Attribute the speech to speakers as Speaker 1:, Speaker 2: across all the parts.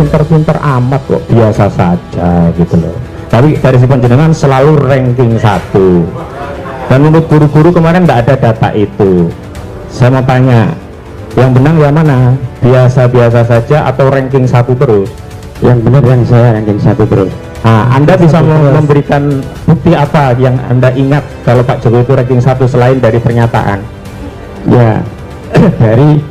Speaker 1: pinter-pinter amat kok, biasa saja gitu loh. Tapi dari si panjenengan selalu ranking 1. Dan menurut guru-guru kemarin nggak ada data itu. Saya mau tanya, yang benar yang mana? Biasa-biasa saja atau ranking 1 terus?
Speaker 2: Yang benar yang saya ranking 1 terus.
Speaker 1: Nah, Anda bisa memberikan bukti apa yang Anda ingat kalau Pak Jokowi itu ranking 1 selain dari pernyataan?
Speaker 2: Ya, dari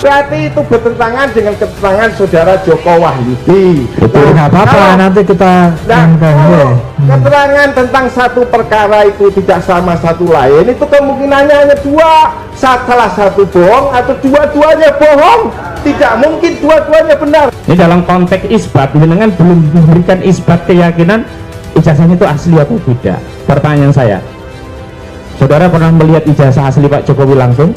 Speaker 3: berarti itu bertentangan dengan keterangan saudara Joko Wahyudi.
Speaker 2: itu nggak apa-apa, nanti kita
Speaker 3: kalau keterangan tentang satu perkara itu tidak sama satu lain, itu kemungkinannya hanya dua, salah satu bohong atau dua-duanya bohong. Tidak mungkin dua-duanya benar.
Speaker 1: Ini dalam konteks isbat, jenengan belum memberikan isbat keyakinan ijazahnya itu asli atau tidak. Pertanyaan saya, saudara pernah melihat ijazah asli Pak Jokowi langsung?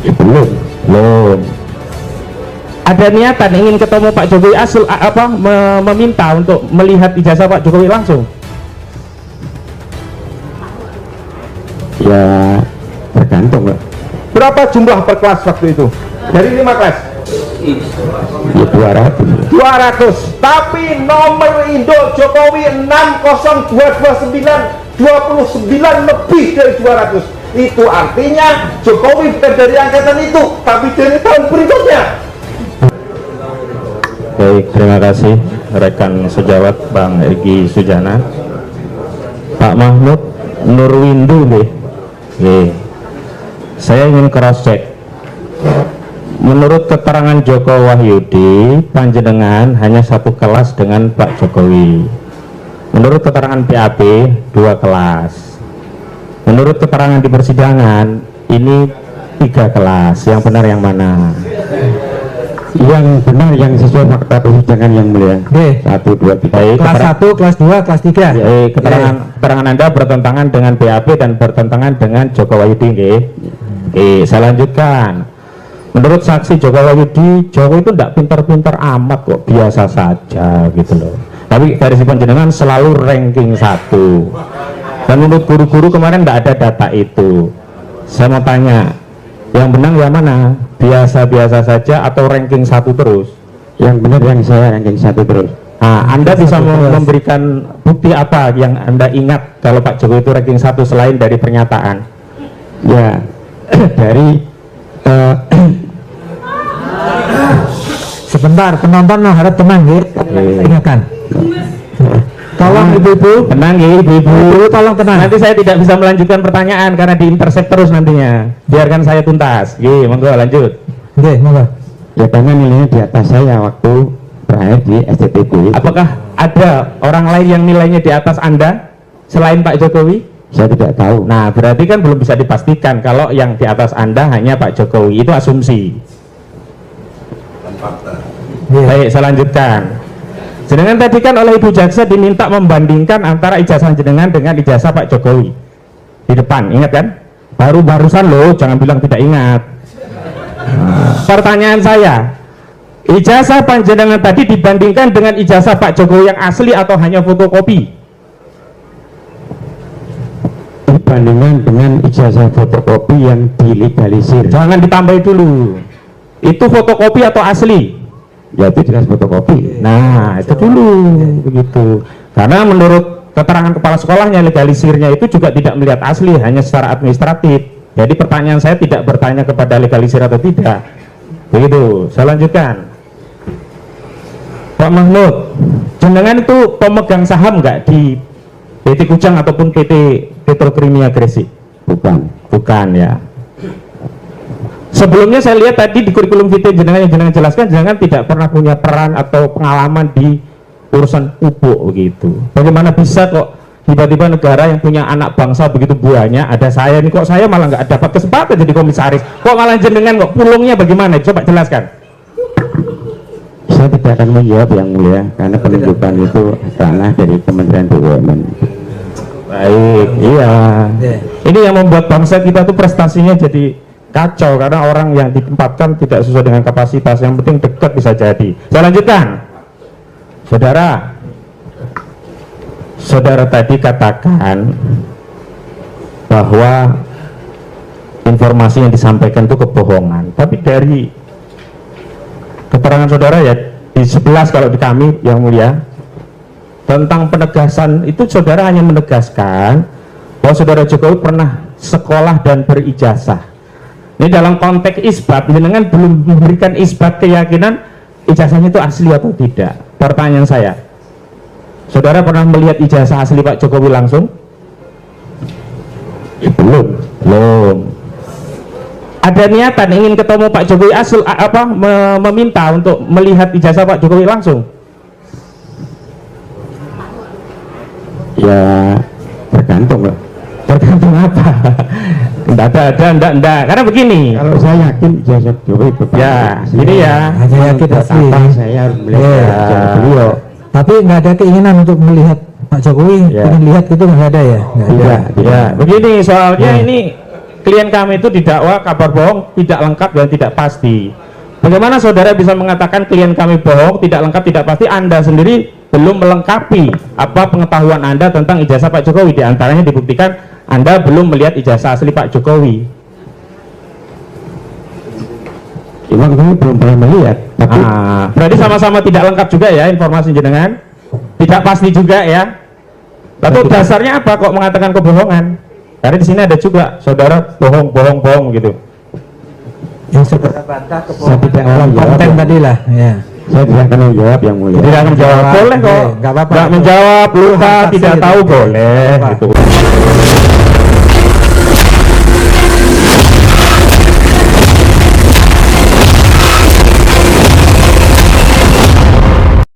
Speaker 1: Belum. Ada niatan ingin ketemu Pak Jokowi asli meminta untuk melihat ijazah Pak Jokowi langsung?
Speaker 2: ya tergantung Pak.
Speaker 3: Berapa jumlah per kelas waktu itu? Dari 5 kelas?
Speaker 2: Ya 200.
Speaker 3: 200. Tapi nomor Indo Jokowi 60229, 29 lebih dari 200. Itu artinya Jokowi bukan dari angkatan itu, tapi dari tahun berikutnya.
Speaker 1: Baik, terima kasih rekan sejawat Bang Egy Sujana. Pak Mahmud Nurwindu nih. Saya ingin cross check. Menurut keterangan Joko Wahyudi, panjenengan hanya satu kelas dengan Pak Jokowi. Menurut keterangan BAP 2 kelas. Menurut keterangan di persidangan ini 3 kelas. Yang benar yang mana?
Speaker 2: Yang benar yang sesuai fakta persidangan yang mulia. 1, 2, 3.
Speaker 1: Baik,
Speaker 4: Kelas 1, kelas 2, kelas 3.
Speaker 1: keterangan Anda bertentangan dengan BAP dan bertentangan dengan Joko Wahyudi. Saya lanjutkan. Menurut saksi Joko Wahyudi, Jokowi itu tidak pintar-pintar amat kok, biasa saja gitu loh. Tapi dari si panjenengan selalu ranking 1. Dan menurut guru-guru kemarin tidak ada data itu. Saya mau tanya, yang benar yang mana? Biasa-biasa saja atau ranking 1 terus?
Speaker 2: Yang benar yang saya ranking 1 terus.
Speaker 1: Nah, Anda bisa memberikan bukti apa yang Anda ingat kalau Pak Jokowi itu ranking 1 selain dari pernyataan?
Speaker 2: Ya, dari
Speaker 4: Sebentar, penonton harap tenang ya. Ingatkan. Tolong ibu-ibu.
Speaker 1: Tenang ya ibu-ibu,
Speaker 4: Tolong tenang.
Speaker 1: nanti saya tidak bisa melanjutkan pertanyaan karena diintersep terus nantinya. Biarkan saya tuntas. Monggo lanjut.
Speaker 4: Oke, monggo.
Speaker 2: ya karena nilainya di atas saya waktu terakhir di SCTB.
Speaker 1: Apakah ada orang lain yang nilainya di atas Anda selain Pak Jokowi?
Speaker 2: Saya tidak tahu.
Speaker 1: Nah, berarti kan belum bisa dipastikan kalau yang di atas Anda hanya Pak Jokowi. Itu asumsi. Baik, saya lanjutkan. Jenengan tadi kan oleh Ibu Jaksa diminta membandingkan antara ijazah jenengan dengan ijazah Pak Jokowi di depan, ingat kan? Barusan loh, jangan bilang tidak ingat. Pertanyaan saya, ijazah panjenengan tadi dibandingkan dengan ijazah Pak Jokowi yang asli atau hanya fotokopi?
Speaker 2: Dibandingkan dengan ijazah fotokopi yang dilegalisir.
Speaker 1: Jangan ditambahi dulu. Itu fotokopi atau asli?
Speaker 2: Ya itu jelas fotokopi.
Speaker 1: Nah, itu dulu begitu. Karena menurut keterangan kepala sekolahnya, legalisirnya itu juga tidak melihat asli, hanya secara administratif. Jadi pertanyaan saya tidak bertanya kepada legalisir atau tidak. Begitu. Saya lanjutkan. Pak Mahmud, jenengan itu pemegang saham nggak di PT Kujang ataupun PT Petrokimia Gresik? Bukan ya. Sebelumnya saya lihat tadi di kurikulum vitae jenengan yang jenengan jelaskan, jenengan tidak pernah punya peran atau pengalaman di urusan pupuk gitu. Bagaimana bisa kok tiba-tiba negara yang punya anak bangsa begitu banyak, ada saya ini kok saya malah nggak dapat kesempatan jadi komisaris, kok malah jenengan kok pulungnya bagaimana? Coba jelaskan.
Speaker 2: Saya tidak akan menjawab yang mulia karena penunjukan itu ranah dari Kementerian BUMN.
Speaker 1: Baik, iya. Ini yang membuat bangsa kita tuh prestasinya jadi kacau karena orang yang ditempatkan tidak sesuai dengan kapasitas. Yang penting dekat bisa jadi. Saya lanjutkan. Saudara tadi katakan bahwa informasi yang disampaikan itu kebohongan. Tapi dari keterangan saudara ya di 11 kalau di kami yang mulia tentang penegasan itu, saudara hanya menegaskan bahwa saudara Jokowi pernah sekolah dan berijazah. Ini dalam konteks isbat, jenengan belum memberikan isbat keyakinan ijazahnya itu asli atau tidak. Pertanyaan saya, saudara pernah melihat ijazah asli Pak Jokowi langsung? Belum. Ada niatan ingin ketemu Pak Jokowi meminta untuk melihat ijazah Pak Jokowi langsung?
Speaker 2: Ya tergantung lah.
Speaker 1: Tergantung apa? Enggak. Karena begini.
Speaker 2: Kalau saya yakin ijazah Jokowi betul.
Speaker 1: Ya, ini ya.
Speaker 4: Hanya yakin asli.
Speaker 2: Apa saya harus melihat ijazah beliau.
Speaker 4: Tapi nggak ada keinginan untuk melihat Pak Jokowi,
Speaker 1: Ya.
Speaker 4: ingin lihat itu nggak ada ya? Nggak ada.
Speaker 1: Ya, begini soalnya
Speaker 4: Ya.
Speaker 1: ini klien kami itu didakwa kabar bohong, tidak lengkap dan tidak pasti. Bagaimana saudara bisa mengatakan klien kami bohong, tidak lengkap, tidak pasti? Anda sendiri belum melengkapi apa pengetahuan Anda tentang ijazah Pak Jokowi. Di antaranya dibuktikan Anda belum melihat ijazah asli Pak Jokowi.
Speaker 2: Cuma kami belum pernah melihat. Tapi
Speaker 1: Berarti sama-sama tidak lengkap juga ya informasi jenengan, tidak pasti juga ya. Lalu dasarnya apa kok mengatakan kebohongan? Karena di sini ada juga saudara bohong gitu.
Speaker 4: Yang saudara bantah
Speaker 2: saya
Speaker 4: kebohongan
Speaker 2: tidak
Speaker 4: dalam
Speaker 2: akan jawab.
Speaker 4: konten tadi lah. Ya.
Speaker 2: Saya tidak akan menjawab yang mulia.
Speaker 1: Tidak akan menjawab, boleh kok.
Speaker 4: Nggak apa-apa.
Speaker 1: Nggak menjawab, lupa,
Speaker 4: Saksi
Speaker 1: tidak
Speaker 4: gitu.
Speaker 1: tahu, boleh
Speaker 4: Nggak apa-apa.
Speaker 1: gitu.